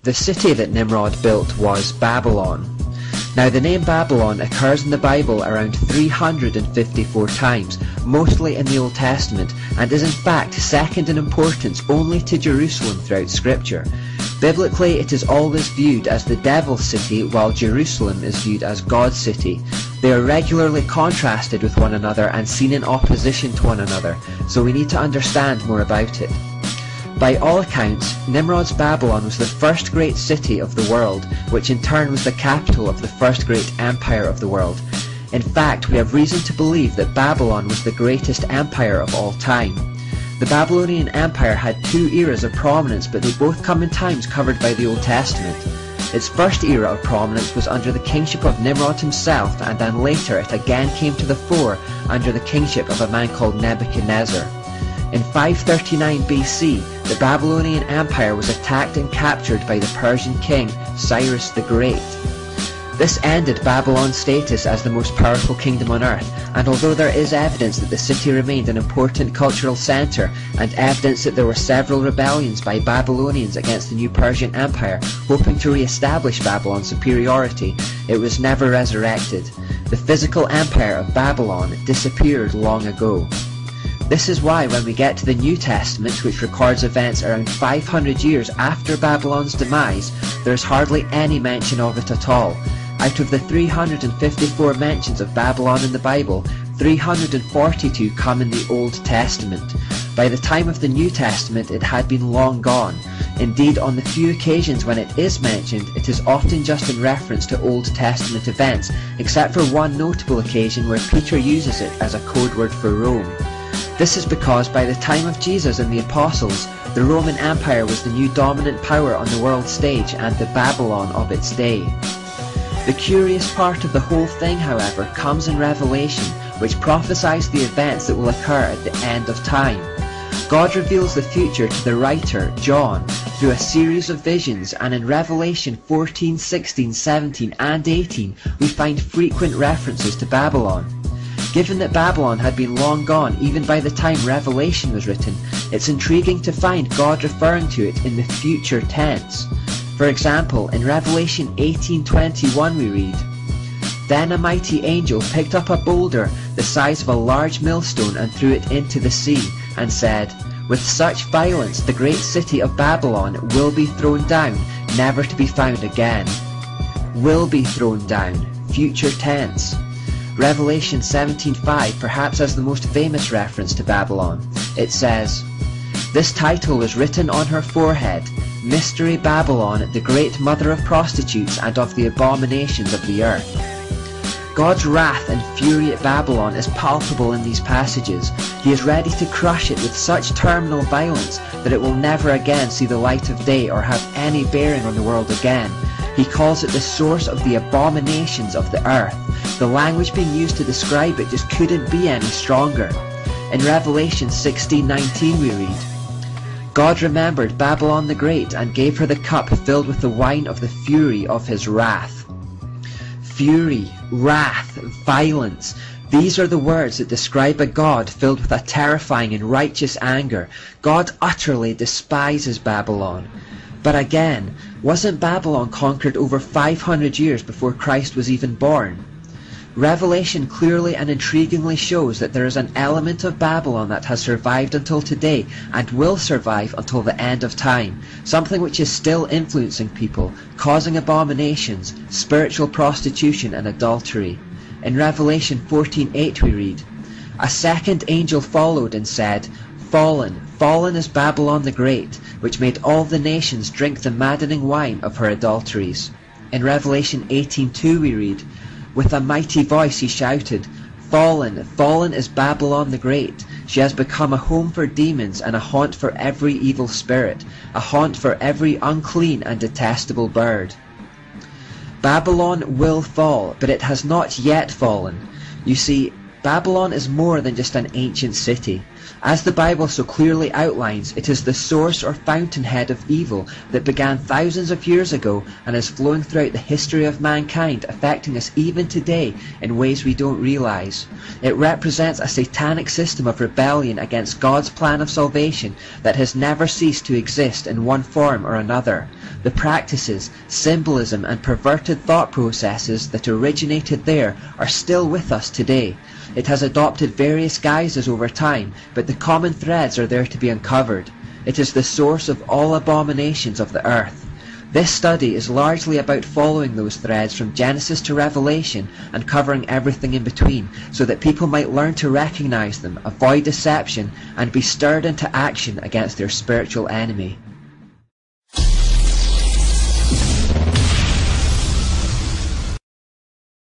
The city that Nimrod built was Babylon. Now the name Babylon occurs in the Bible around 354 times, mostly in the Old Testament, and is in fact second in importance only to Jerusalem throughout Scripture. Biblically, it is always viewed as the devil's city, while Jerusalem is viewed as God's city. They are regularly contrasted with one another and seen in opposition to one another, so we need to understand more about it. By all accounts, Nimrod's Babylon was the first great city of the world, which in turn was the capital of the first great empire of the world. In fact, we have reason to believe that Babylon was the greatest empire of all time. The Babylonian Empire had two eras of prominence, but they both come in times covered by the Old Testament. Its first era of prominence was under the kingship of Nimrod himself, and then later it again came to the fore under the kingship of a man called Nebuchadnezzar. In 539 BC, the Babylonian Empire was attacked and captured by the Persian king Cyrus the Great. This ended Babylon's status as the most powerful kingdom on earth, and although there is evidence that the city remained an important cultural centre, and evidence that there were several rebellions by Babylonians against the new Persian Empire, hoping to re-establish Babylon's superiority, it was never resurrected. The physical empire of Babylon disappeared long ago. This is why when we get to the New Testament, which records events around 500 years after Babylon's demise, there is hardly any mention of it at all. Out of the 354 mentions of Babylon in the Bible, 342 come in the Old Testament. By the time of the New Testament, it had been long gone. Indeed, on the few occasions when it is mentioned, it is often just in reference to Old Testament events, except for one notable occasion where Peter uses it as a code word for Rome. This is because by the time of Jesus and the Apostles, the Roman Empire was the new dominant power on the world stage and the Babylon of its day. The curious part of the whole thing, however, comes in Revelation, which prophesies the events that will occur at the end of time. God reveals the future to the writer, John, through a series of visions, and in Revelation 14, 16, 17 and 18 we find frequent references to Babylon. Given that Babylon had been long gone even by the time Revelation was written, it's intriguing to find God referring to it in the future tense. For example, in Revelation 18:21 we read, "Then a mighty angel picked up a boulder the size of a large millstone and threw it into the sea, and said, 'With such violence the great city of Babylon will be thrown down, never to be found again.'" Will be thrown down, future tense. Revelation 17:5 perhaps has the most famous reference to Babylon. It says, "This title was written on her forehead, Mystery Babylon, the great mother of prostitutes and of the abominations of the earth." God's wrath and fury at Babylon is palpable in these passages. He is ready to crush it with such terminal violence that it will never again see the light of day or have any bearing on the world again. He calls it the source of the abominations of the earth. The language being used to describe it just couldn't be any stronger. In Revelation 16:19 we read, "God remembered Babylon the Great and gave her the cup filled with the wine of the fury of his wrath." Fury, wrath, violence. These are the words that describe a God filled with a terrifying and righteous anger. God utterly despises Babylon. But again, wasn't Babylon conquered over 500 years before Christ was even born? Revelation clearly and intriguingly shows that there is an element of Babylon that has survived until today and will survive until the end of time, something which is still influencing people, causing abominations, spiritual prostitution and adultery. In Revelation 14:8 we read, "A second angel followed and said, 'Fallen, fallen is Babylon the Great, which made all the nations drink the maddening wine of her adulteries.'" In Revelation 18:2 we read, "With a mighty voice he shouted, 'Fallen, fallen is Babylon the Great. She has become a home for demons and a haunt for every evil spirit, a haunt for every unclean and detestable bird.'" Babylon will fall, but it has not yet fallen. You see, Babylon is more than just an ancient city. As the Bible so clearly outlines, it is the source or fountainhead of evil that began thousands of years ago and is flowing throughout the history of mankind, affecting us even today in ways we don't realize. It represents a satanic system of rebellion against God's plan of salvation that has never ceased to exist in one form or another. The practices, symbolism and perverted thought processes that originated there are still with us today. It has adopted various guises over time, but the common threads are there to be uncovered. It is the source of all abominations of the earth. This study is largely about following those threads from Genesis to Revelation and covering everything in between, so that people might learn to recognize them, avoid deception, and be stirred into action against their spiritual enemy.